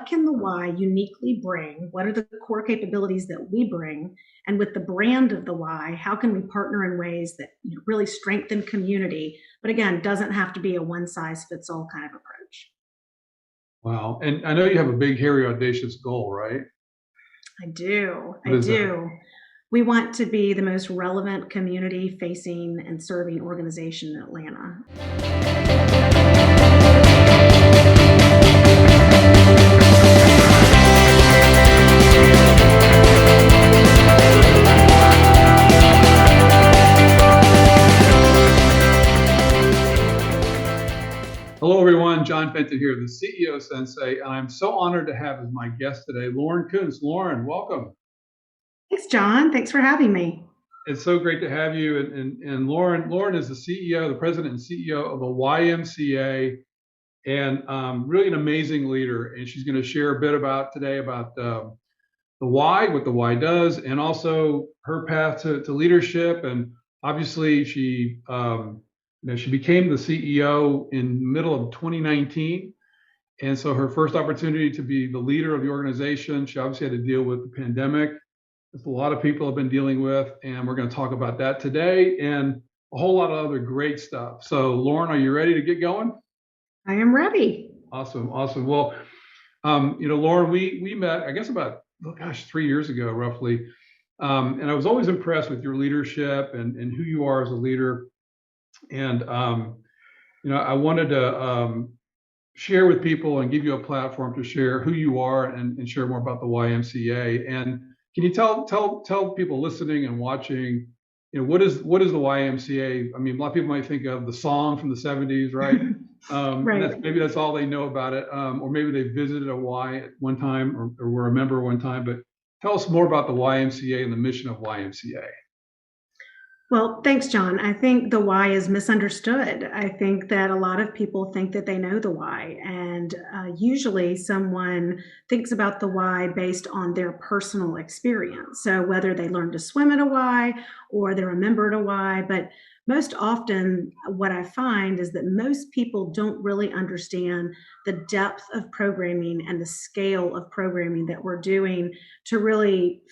what can the Y uniquely bring? What are the core capabilities that we bring? And with the brand of the Y, how can we partner in ways that really strengthen community? But again, doesn't have to be a one size fits all kind of approach. Wow. And I know you have a big, hairy, audacious goal, right? I do. What I is that? do. We want to be the most relevant community facing and serving organization in Atlanta. Hello, everyone. John Fenton here, the CEO Sensei, and I'm so honored to have as my guest today, Lauren Koontz. Lauren, welcome. Thanks, John. Thanks for having me. It's so great to have you. And Lauren is the CEO, the president and CEO of the YMCA, and really an amazing leader. And she's going to share a bit today about the why, what the why does, and also her path to leadership. And obviously, she became the CEO in the middle of 2019. And so her first opportunity to be the leader of the organization, she obviously had to deal with the pandemic. That's a lot of people have been dealing with, and we're going to talk about that today and a whole lot of other great stuff. So, Lauren, are you ready to get going? I am ready. Awesome, awesome. Well, Lauren, we met, I guess about 3 years ago, roughly, and I was always impressed with your leadership and who you are as a leader. And I wanted to share with people and give you a platform to share who you are and share more about the YMCA. And can you tell people listening and watching, what is the YMCA? I mean, a lot of people might think of the song from the 70s, right? Right. And maybe that's all they know about it, or maybe they visited a Y at one time or were a member one time. But tell us more about the YMCA and the mission of YMCA. Well, thanks, John. I think the why is misunderstood. I think that a lot of people think that they know the why, and usually someone thinks about the why based on their personal experience. So whether they learned to swim at a Y or they're a member at a Y, but most often what I find is that most people don't really understand the depth of programming and the scale of programming that we're doing to really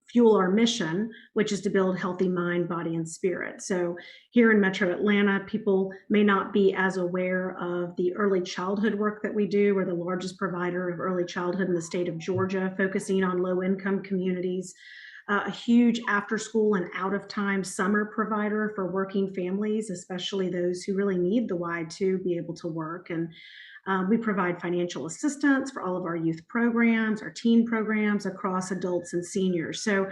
fuel our mission, which is to build healthy mind, body, and spirit. So here in Metro Atlanta, people may not be as aware of the early childhood work that we do. We're the largest provider of early childhood in the state of Georgia, focusing on low-income communities. A huge after-school and out-of-time summer provider for working families, especially those who really need the Y to be able to work. And we provide financial assistance for all of our youth programs, our teen programs across adults and seniors. So,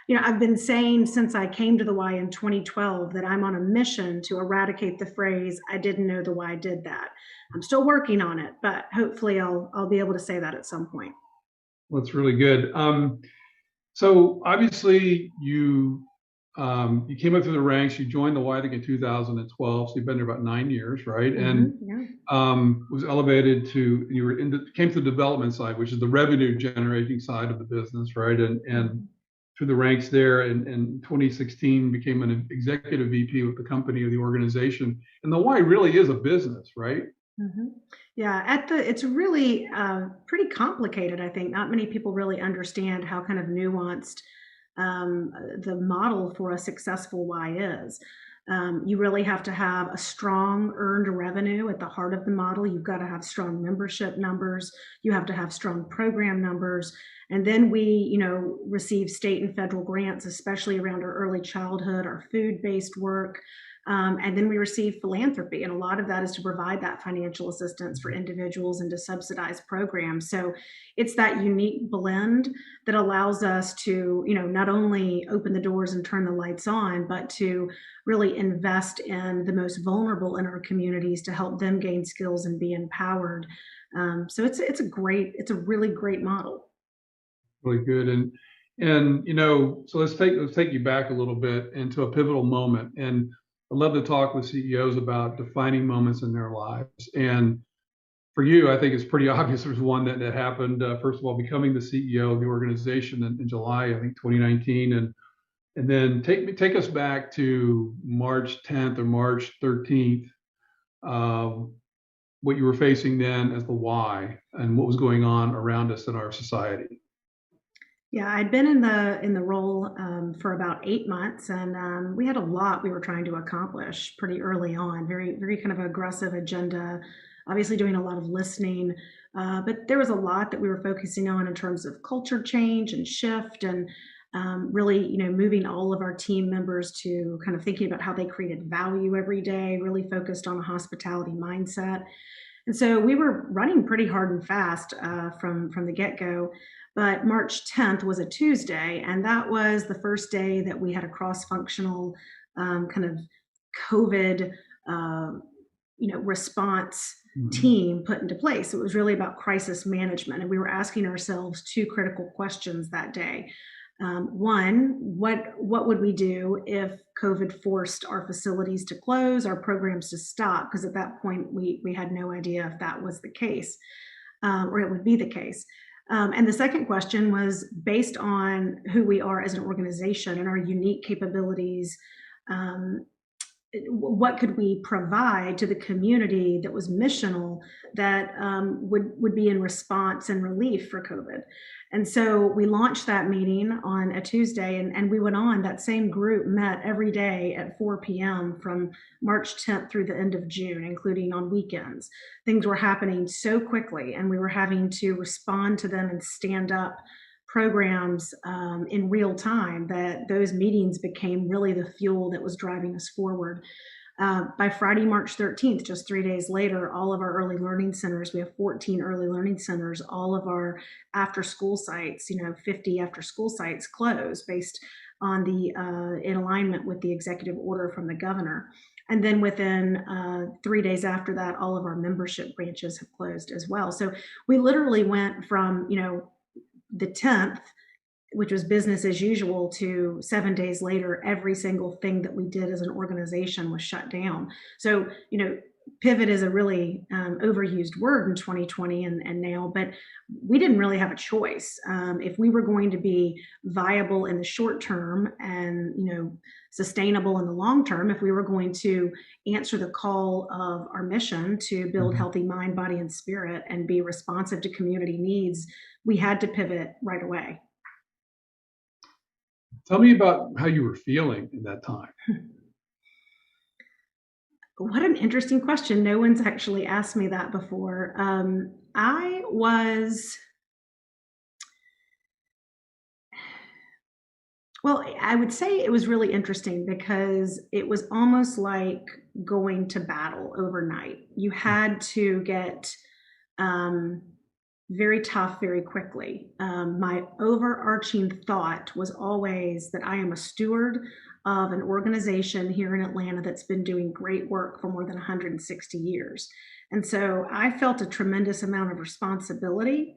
I've been saying since I came to the Y in 2012 that I'm on a mission to eradicate the phrase, "I didn't know the Y did that." I'm still working on it, but hopefully I'll be able to say that at some point. Well, that's really good. So obviously you came up through the ranks. You joined the Y, I think, in 2012. So you've been there about 9 years, right? And Yeah. was elevated to came to the development side, which is the revenue generating side of the business, right? And through the ranks there, in 2016 became an executive VP with the company or the organization. And the Y really is a business, right? Mm-hmm. Yeah, it's really pretty complicated. I think not many people really understand how kind of nuanced the model for a successful Y is. You really have to have a strong earned revenue at the heart of the model. You've got to have strong membership numbers. You have to have strong program numbers. And then we, receive state and federal grants, especially around our early childhood, our food-based work. And then we receive philanthropy, and a lot of that is to provide that financial assistance for individuals and to subsidize programs. So it's that unique blend that allows us to, not only open the doors and turn the lights on, but to really invest in the most vulnerable in our communities to help them gain skills and be empowered. So it's a really great model. Really good. And so let's take you back a little bit into a pivotal moment. And I love to talk with CEOs about defining moments in their lives. And for you, I think it's pretty obvious there's one that happened. First of all, becoming the CEO of the organization in July, I think 2019, and then take us back to March 10th or March 13th. what you were facing then as the why and what was going on around us in our society. Yeah, I'd been in the role for about 8 months, and we had a lot we were trying to accomplish pretty early on. Very kind of aggressive agenda. Obviously, doing a lot of listening, but there was a lot that we were focusing on in terms of culture change and shift, and really, moving all of our team members to kind of thinking about how they created value every day. Really focused on a hospitality mindset. And so we were running pretty hard and fast from the get go. But March 10th was a Tuesday, and that was the first day that we had a cross functional kind of COVID, uh, response Mhm. team put into place. So it was really about crisis management, and we were asking ourselves two critical questions that day. One, what would we do if COVID forced our facilities to close, our programs to stop? Because at that point, we had no idea if that was the case, or it would be the case. And the second question was based on who we are as an organization and our unique capabilities. Um, what could we provide to the community that was missional, that would be in response and relief for COVID? And so we launched that meeting on a Tuesday, and we went on. That same group met every day at 4 p.m. from March 10th through the end of June, including on weekends. Things were happening so quickly, and we were having to respond to them and stand up programs in real time, that those meetings became really the fuel that was driving us forward. By Friday, March 13th, just 3 days later, all of our early learning centers, we have 14 early learning centers, all of our after school sites, 50 after school sites closed based on in alignment with the executive order from the governor. And then within 3 days after that, all of our membership branches have closed as well. So we literally went from, the 10th, which was business as usual, to 7 days later, every single thing that we did as an organization was shut down. So, pivot is a really overused word in 2020 and now, but we didn't really have a choice. If we were going to be viable in the short term and, sustainable in the long term, if we were going to answer the call of our mission to build Mhm. healthy mind, body, and spirit and be responsive to community needs, we had to pivot right away. Tell me about how you were feeling in that time. What an interesting question. No one's actually asked me that before. I was, well, I would say it was really interesting because it was almost like going to battle overnight. You had to get um, very tough very quickly. My overarching thought was always that I am a steward of an organization here in Atlanta that's been doing great work for more than 160 years. And so I felt a tremendous amount of responsibility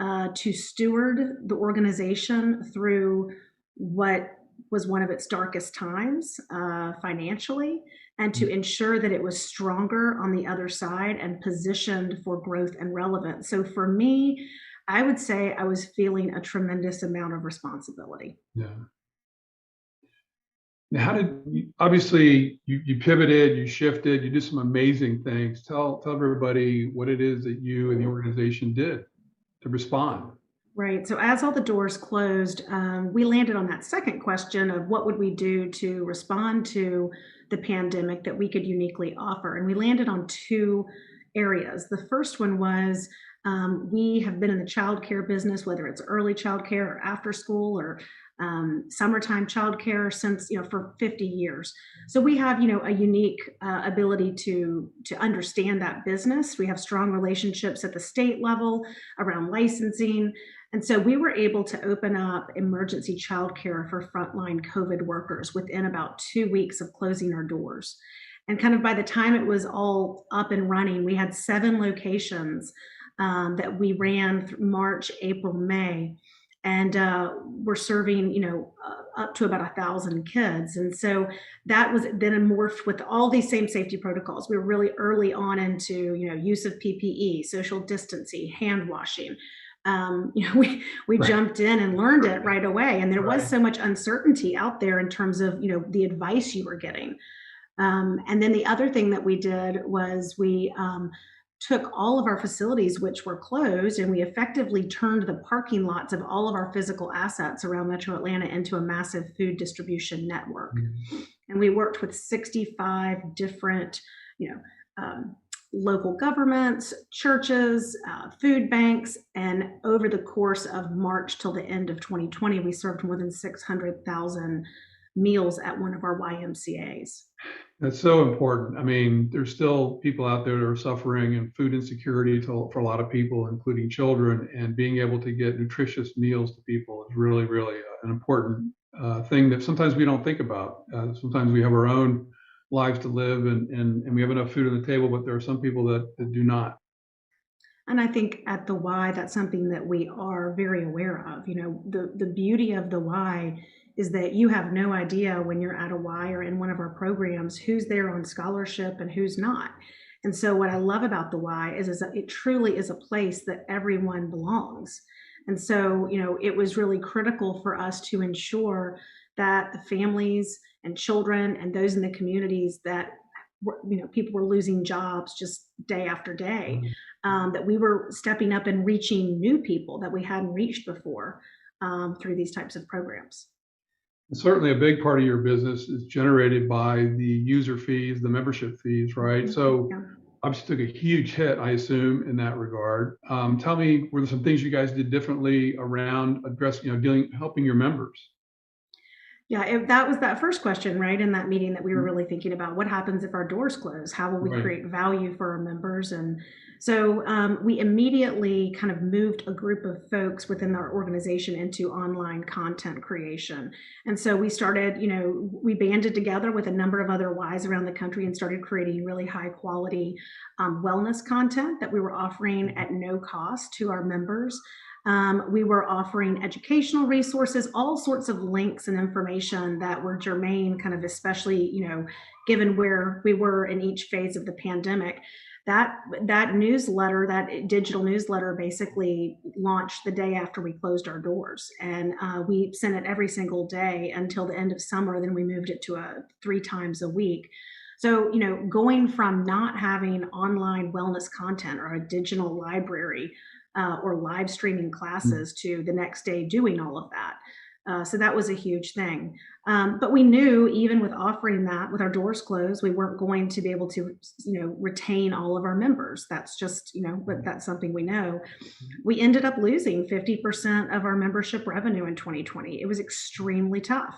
to steward the organization through what was one of its darkest times financially, and to ensure that it was stronger on the other side and positioned for growth and relevance. So for me, I would say I was feeling a tremendous amount of responsibility. Yeah. Now, how did you, obviously you pivoted, you shifted, you did some amazing things. Tell everybody what it is that you and the organization did to respond. Right. So as all the doors closed, we landed on that second question of what would we do to respond to the pandemic that we could uniquely offer. And we landed on two areas. The first one was we have been in the childcare business, whether it's early childcare or after school or summertime childcare, since for 50 years. So we have a unique ability to understand that business. We have strong relationships at the state level around licensing. And so we were able to open up emergency childcare for frontline COVID workers within about 2 weeks of closing our doors. And kind of by the time it was all up and running, we had 7 locations that we ran through March, April, May, and we're serving, up to about 1,000 kids. And so that was then morphed with all these same safety protocols. We were really early on into, use of PPE, social distancing, hand washing. We Right. jumped in and learned it right away, and there was Right. so much uncertainty out there in terms of the advice you were getting. And then the other thing that we did was we took all of our facilities, which were closed, and we effectively turned the parking lots of all of our physical assets around Metro Atlanta into a massive food distribution network. And we worked with 65 different, you know, local governments, churches, food banks, and over the course of March till the end of 2020, we served more than 600,000 meals at one of our YMCA's. That's so important. I mean, there's still people out there that are suffering and food insecurity for a lot of people, including children, and being able to get nutritious meals to people is really, really an important thing that sometimes we don't think about. Sometimes we have our own lives to live and we have enough food on the table, but there are some people that do not. And I think at the Y, that's something that we are very aware of. You know, the beauty of the Y is that you have no idea when you're at a Y or in one of our programs who's there on scholarship and who's not. And so what I love about the Y is that it truly is a place that everyone belongs. And so, you know, it was really critical for us to ensure that the families and children and those in the communities that you know, people were losing jobs just day after day, that we were stepping up and reaching new people that we hadn't reached before through these types of programs. Certainly a big part of your business is generated by the user fees, the membership fees, right? So Yeah. obviously took a huge hit, I assume, in that regard. Tell me, were there some things you guys did differently around addressing, helping your members? Yeah, that was that first question, right, in that meeting that we were really thinking about. What happens if our doors close? How will we Right. create value for our members? And so we immediately kind of moved a group of folks within our organization into online content creation. And so we started, you know, we banded together with a number of other Ys around the country and started creating really high quality wellness content that we were offering at no cost to our members. We were offering educational resources, all sorts of links and information that were germane, kind of especially, you know, given where we were in each phase of the pandemic. That newsletter, that digital newsletter, basically launched the day after we closed our doors, and we sent it every single day until the end of summer. Then we moved it to 3 times a week. So, you know, going from not having online wellness content or a digital library or live streaming classes to the next day doing all of that. So that was a huge thing. But we knew even with offering that, with our doors closed, we weren't going to be able to, you know, retain all of our members. That's just, you know, but that's something we know. We ended up losing 50% of our membership revenue in 2020. It was extremely tough.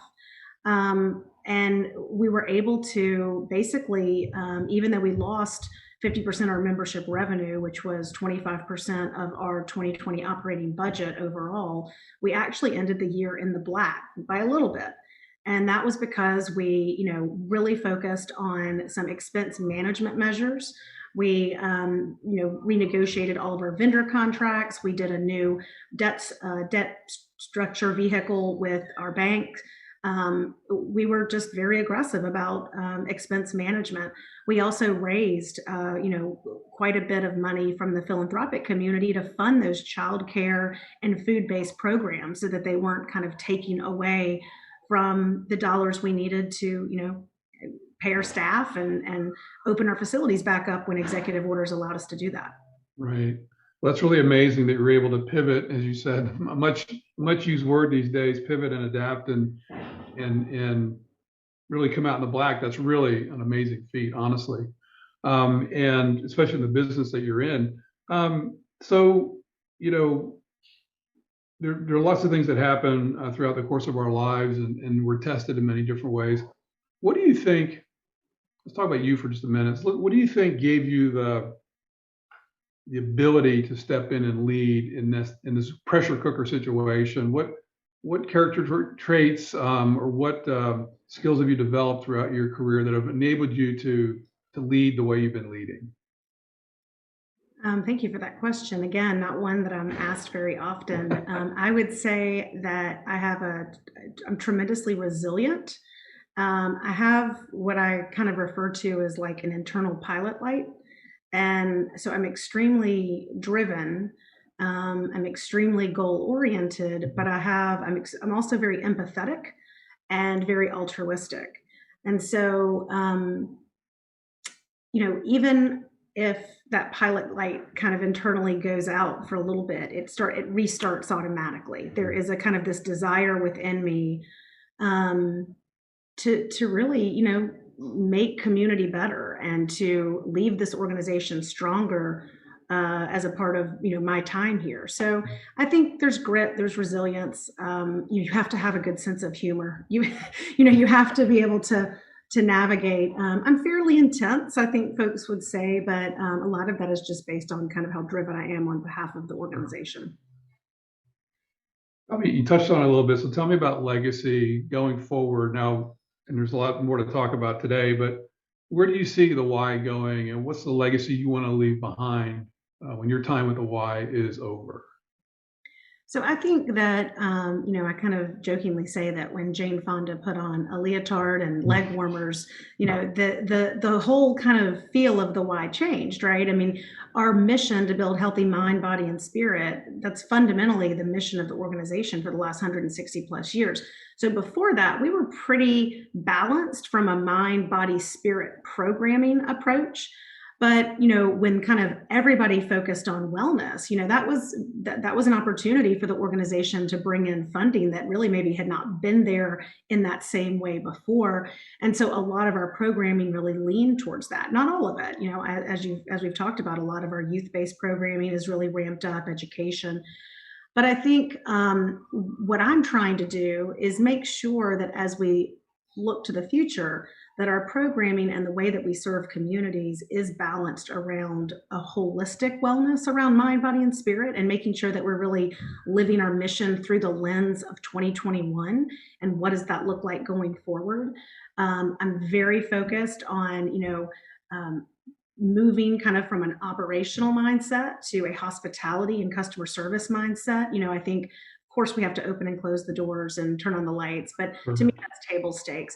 And we were able to basically, even though we lost 50% of our membership revenue, which was 25% of our 2020 operating budget overall, we actually ended the year in the black by a little bit. And that was because we, you know, really focused on some expense management measures. We, you know, renegotiated all of our vendor contracts. We did a new debt structure vehicle with our bank. We were just very aggressive about expense management. We also raised, you know, quite a bit of money from the philanthropic community to fund those childcare and food-based programs so that they weren't kind of taking away from the dollars we needed to, you know, pay our staff and open our facilities back up when executive orders allowed us to do that. Right. Well, that's really amazing that you're able to pivot, as you said, a much used word these days, pivot and adapt and really come out in the black. That's really an amazing feat, honestly. And especially in the business that you're in. So, you know, there are lots of things that happen throughout the course of our lives, and we're tested in many different ways. What do you think? Let's talk about you for just a minute. What do you think gave you the ability to step in and lead in this pressure cooker situation? What character traits or what skills have you developed throughout your career that have enabled you to lead the way you've been leading? Thank you for that question. Again, not one that I'm asked very often. I would say that I'm tremendously resilient. I have what I kind of refer to as like an internal pilot light. And so I'm extremely driven. I'm extremely goal oriented, but I'm also very empathetic and very altruistic. And so, you know, even if that pilot light kind of internally goes out for a little bit, it restarts automatically. There is a kind of this desire within me um, to really, make community better and to leave this organization stronger as a part of my time here. So I think there's grit, there's resilience. You have to have a good sense of humor. You have to be able to navigate. I'm fairly intense, I think folks would say, but a lot of that is just based on kind of how driven I am on behalf of the organization. I mean, you touched on it a little bit. So tell me about legacy going forward now. And there's a lot more to talk about today, but where do you see the Y going, and what's the legacy you want to leave behind when your time with the Y is over? So I think that I kind of jokingly say that when Jane Fonda put on a leotard and leg warmers, the whole kind of feel of the why changed, right? I mean, our mission to build healthy mind, body, and spirit, that's fundamentally the mission of the organization for the last 160 plus years. So before that, we were pretty balanced from a mind, body, spirit programming approach. But when kind of everybody focused on wellness, that was an opportunity for the organization to bring in funding that really maybe had not been there in that same way before. And so a lot of our programming really leaned towards that. Not all of it. As we've talked about, a lot of our youth-based programming is really ramped up, education. But I think what I'm trying to do is make sure that as we look to the future, that our programming and the way that we serve communities is balanced around a holistic wellness around mind, body, and spirit, and making sure that we're really living our mission through the lens of 2021 and what does that look like going forward. I'm very focused on, um, moving kind of from an operational mindset to a hospitality and customer service mindset. I think, of course, we have to open and close the doors and turn on the lights, but to me, that's table stakes.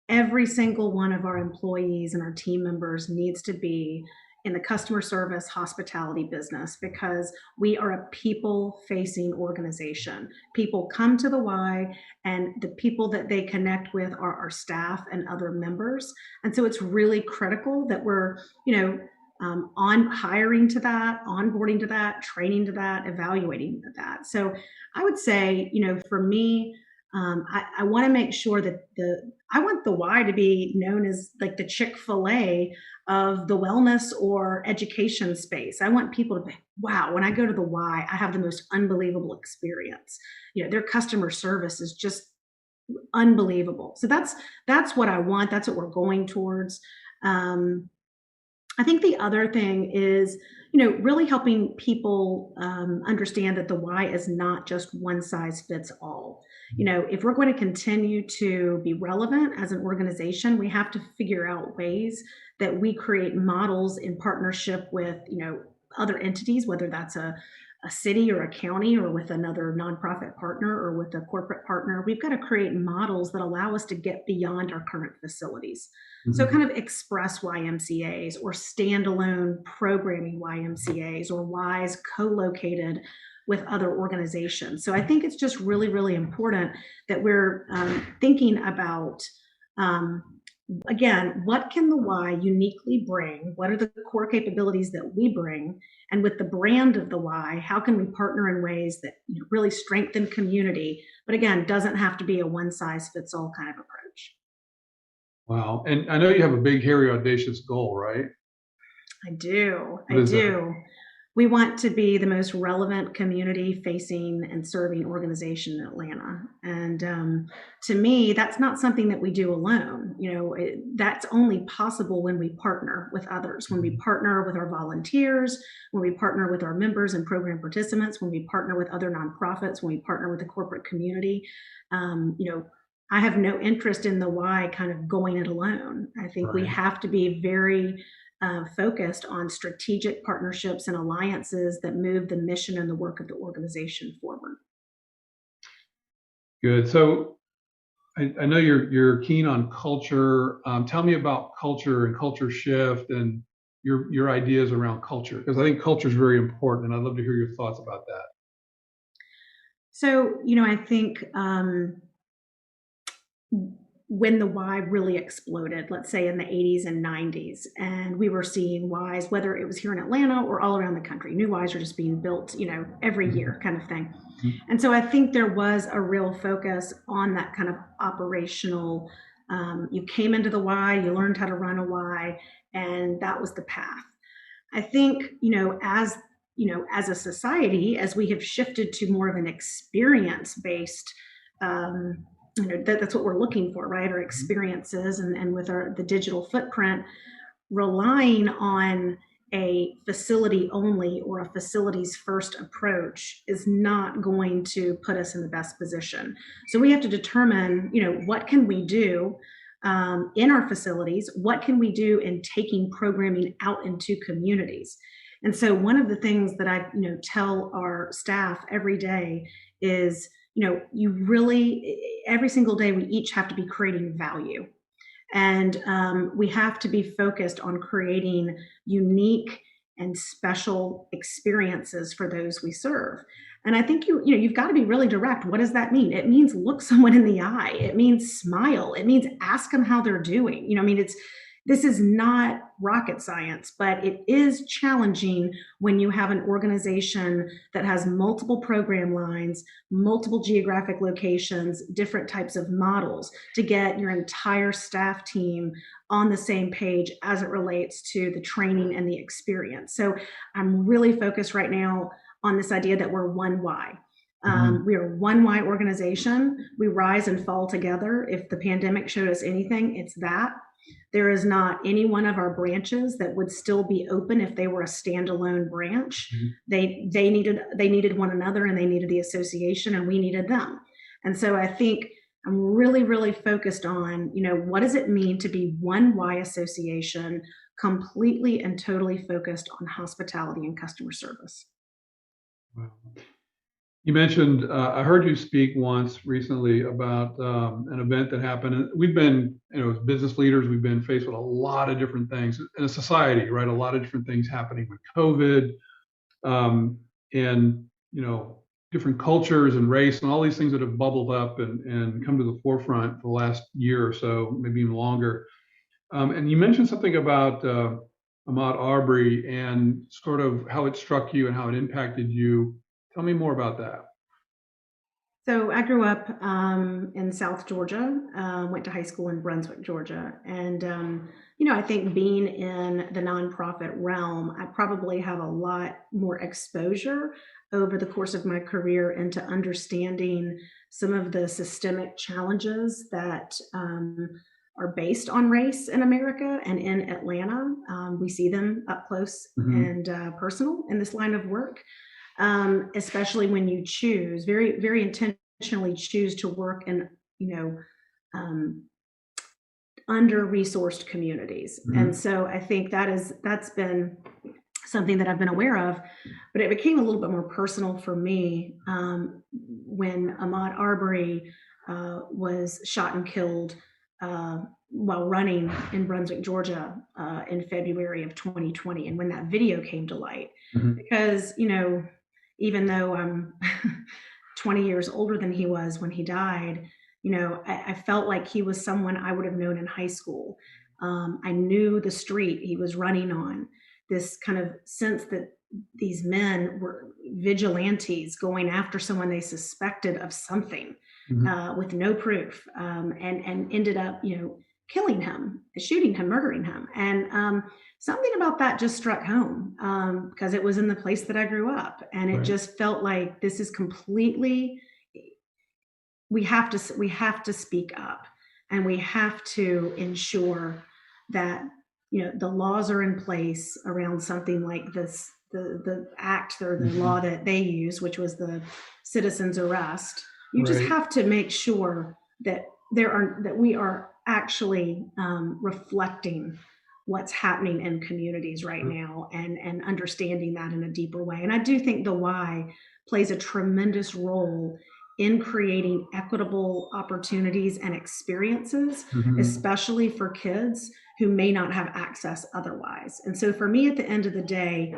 Every single one of our employees and our team members needs to be in the customer service hospitality business because we are a people facing organization. People come to the Y, and the people that they connect with are our staff and other members. And so it's really critical that we're, on hiring to that, onboarding to that, training to that, evaluating to that. So I would say, for me, I want to make sure that I want the Y to be known as like the Chick-fil-A of the wellness or education space. I want people to be, wow, when I go to the Y, I have the most unbelievable experience. Their customer service is just unbelievable. So that's what I want. That's what we're going towards. I think the other thing is, really helping people understand that the Y is not just one size fits all. If we're going to continue to be relevant as an organization, we have to figure out ways that we create models in partnership with, other entities, whether that's a city or a county or with another nonprofit partner or with a corporate partner. We've got to create models that allow us to get beyond our current facilities. So kind of express YMCAs or standalone programming YMCAs or Ys co-located with other organizations. So I think it's just really, really important that we're thinking about, again, what can the Y uniquely bring? What are the core capabilities that we bring? And with the brand of the Y, how can we partner in ways that really strengthen community, but again, doesn't have to be a one size fits all kind of approach. Wow. And I know you have a big, hairy, audacious goal, right? I do. What I is that? do. We want to be the most relevant community facing and serving organization in Atlanta. And to me, that's not something that we do alone. That's only possible when we partner with others, when we partner with our volunteers, when we partner with our members and program participants, when we partner with other nonprofits, when we partner with the corporate community. I have no interest in the Y kind of going it alone. I think we Right. have to be very focused on strategic partnerships and alliances that move the mission and the work of the organization forward. Good. So I know you're keen on culture. Tell me about culture and culture shift and your ideas around culture, because I think culture is very important, and I'd love to hear your thoughts about that. So, I think when the why really exploded, let's say in the 80s and 90s, and we were seeing whys, whether it was here in Atlanta or all around the country. New whys are just being built, every year kind of thing. And so I think there was a real focus on that kind of operational. You came into the why, you learned how to run a why, and that was the path. I think, as a society, as we have shifted to more of an experience based, that's what we're looking for, right? Our experiences, and with the digital footprint, relying on a facility only or a facilities first approach is not going to put us in the best position. So we have to determine, what can we do in our facilities? What can we do in taking programming out into communities? And so one of the things that I, tell our staff every day is, you really, every single day, we each have to be creating value. And we have to be focused on creating unique and special experiences for those we serve. And I think you've got to be really direct. What does that mean? It means look someone in the eye. It means smile. It means ask them how they're doing. This is not rocket science, but it is challenging when you have an organization that has multiple program lines, multiple geographic locations, different types of models, to get your entire staff team on the same page as it relates to the training and the experience. So I'm really focused right now on this idea that we're one why. We are one why organization. We rise and fall together. If the pandemic showed us anything, it's that. There is not any one of our branches that would still be open if they were a standalone branch. They needed one another, and they needed the association, and we needed them. And so I think I'm really, really focused on, what does it mean to be one Y association, completely and totally focused on hospitality and customer service. Wow. You mentioned, I heard you speak once recently about an event that happened. And we've been, as business leaders, we've been faced with a lot of different things in a society, right? A lot of different things happening with COVID, and, different cultures and race and all these things that have bubbled up and come to the forefront for the last year or so, maybe even longer. And you mentioned something about Ahmaud Arbery and sort of how it struck you and how it impacted you. Tell me more about that. So I grew up in South Georgia, went to high school in Brunswick, Georgia. And, I think being in the nonprofit realm, I probably have a lot more exposure over the course of my career into understanding some of the systemic challenges that are based on race in America and in Atlanta. We see them up close and personal in this line of work. Especially when you choose very, very intentionally choose to work in, under-resourced communities. And so I think that's been something that I've been aware of, but it became a little bit more personal for me when Ahmaud Arbery was shot and killed while running in Brunswick, Georgia, in February of 2020, and when that video came to light. Because, even though I'm 20 years older than he was when he died, I felt like he was someone I would have known in high school. I knew the street he was running on, this kind of sense that these men were vigilantes going after someone they suspected of something with no proof, and ended up, killing him, shooting him, murdering him. And something about that just struck home because it was in the place that I grew up. And it just felt like this is completely, we have to speak up, and we have to ensure that, the laws are in place around something like this, the act or the law that they use, which was the citizen's arrest. You just have to make sure that we are actually reflecting what's happening in communities right now, and understanding that in a deeper way. And I do think the why plays a tremendous role in creating equitable opportunities and experiences, especially for kids who may not have access otherwise. And so for me, at the end of the day,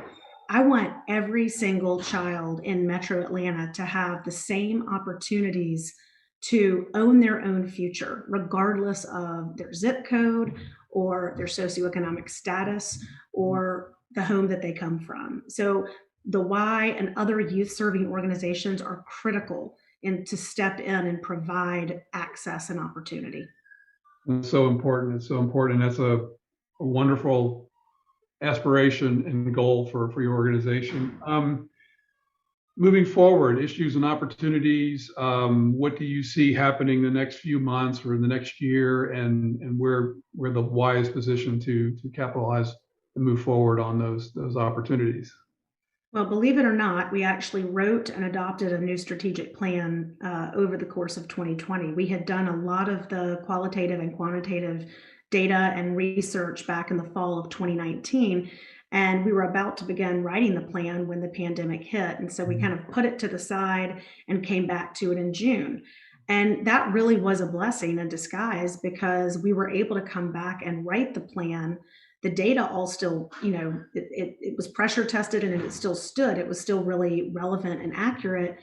I want every single child in Metro Atlanta to have the same opportunities to own their own future, regardless of their zip code or their socioeconomic status or the home that they come from. So the Y and other youth serving organizations are critical in to step in and provide access and opportunity. It's so important. It's so important. That's a wonderful aspiration and goal for your organization. Moving forward, issues and opportunities. What do you see happening the next few months or in the next year, and where the Y is positioned to capitalize and move forward on those opportunities? Well, believe it or not, we actually wrote and adopted a new strategic plan over the course of 2020. We had done a lot of the qualitative and quantitative data and research back in the fall of 2019, and we were about to begin writing the plan when the pandemic hit. And so we kind of put it to the side and came back to it in June. And that really was a blessing in disguise because we were able to come back and write the plan. The data all still, it was pressure tested and it still stood. It was still really relevant and accurate.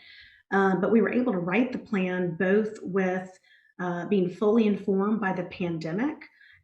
But we were able to write the plan both with being fully informed by the pandemic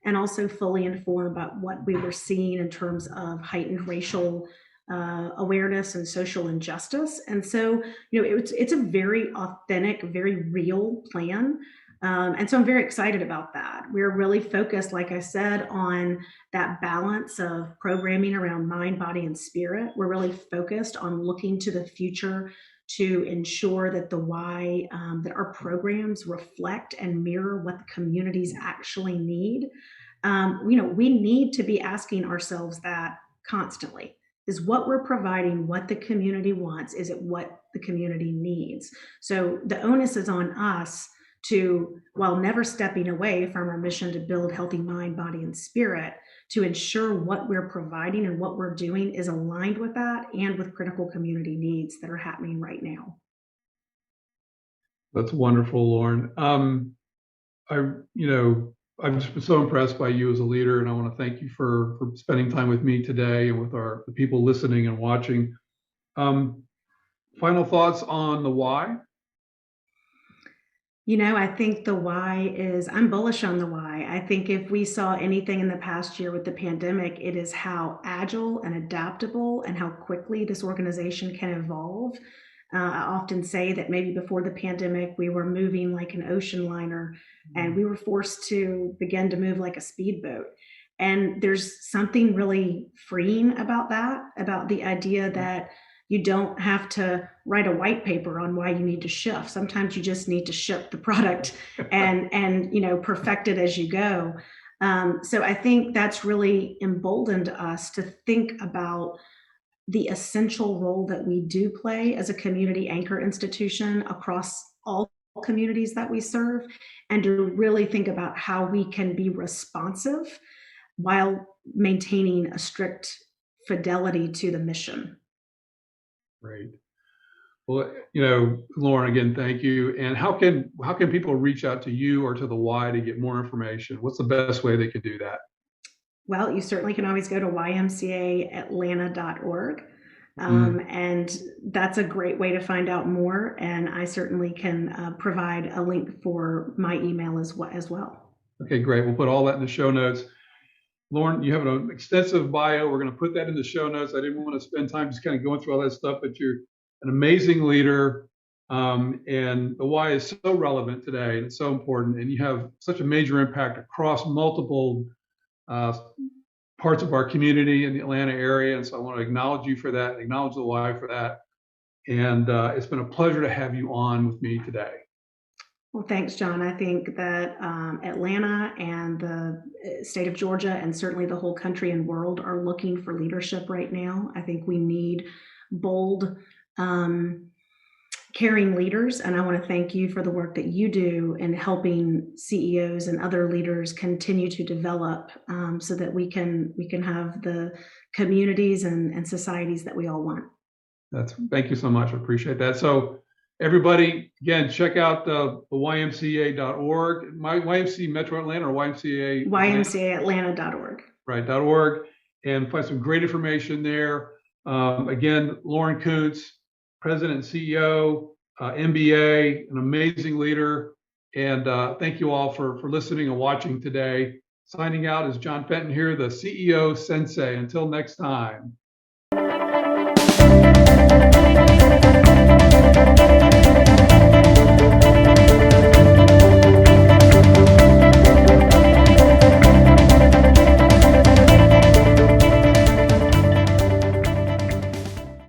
and also fully informed about what we were seeing in terms of heightened racial awareness and social injustice. And so, it's a very authentic, very real plan. And so I'm very excited about that. We're really focused, like I said, on that balance of programming around mind, body, and spirit. We're really focused on looking to the future to ensure that that our programs reflect and mirror what the communities actually need. We need to be asking ourselves that constantly. Is what we're providing what the community wants? Is it what the community needs? So the onus is on us to, while never stepping away from our mission to build healthy mind, body, and spirit, to ensure what we're providing and what we're doing is aligned with that and with critical community needs that are happening right now. That's wonderful, Lauren. I've just been so impressed by you as a leader, and I want to thank you for spending time with me today and with the people listening and watching. Final thoughts on the why? I think I'm bullish on the Y. I think if we saw anything in the past year with the pandemic, it is how agile and adaptable and how quickly this organization can evolve. I often say that maybe before the pandemic, we were moving like an ocean liner and we were forced to begin to move like a speedboat. And there's something really freeing about that, about the idea that you don't have to write a white paper on why you need to shift. Sometimes you just need to ship the product and perfect it as you go. So I think that's really emboldened us to think about the essential role that we do play as a community anchor institution across all communities that we serve, and to really think about how we can be responsive while maintaining a strict fidelity to the mission. Great. Well, Lauren, again, thank you. And how can people reach out to you or to the Y to get more information? What's the best way they could do that? Well, you certainly can always go to ymcaatlanta.org. And that's a great way to find out more. And I certainly can provide a link for my email as well. Okay, great. We'll put all that in the show notes. Lauren, you have an extensive bio. We're going to put that in the show notes. I didn't want to spend time just kind of going through all that stuff, but you're an amazing leader. And the Y is so relevant today, and it's so important. And you have such a major impact across multiple parts of our community in the Atlanta area. And so I want to acknowledge you for that, acknowledge the Y for that. And it's been a pleasure to have you on with me today. Well, thanks, John. I think that Atlanta and the state of Georgia and certainly the whole country and world are looking for leadership right now. I think we need bold, caring leaders. And I want to thank you for the work that you do in helping CEOs and other leaders continue to develop so that we can have the communities and societies that we all want. Thank you so much. I appreciate that. So everybody, again, check out the YMCA.org, my YMCA Metro Atlanta or YMCA YMCAAtlanta.org. Right, .org, and find some great information there. Again, Lauren Koontz, President and CEO, MBA, an amazing leader. And thank you all for listening and watching today. Signing out is John Fenton here, the CEO Sensei. Until next time.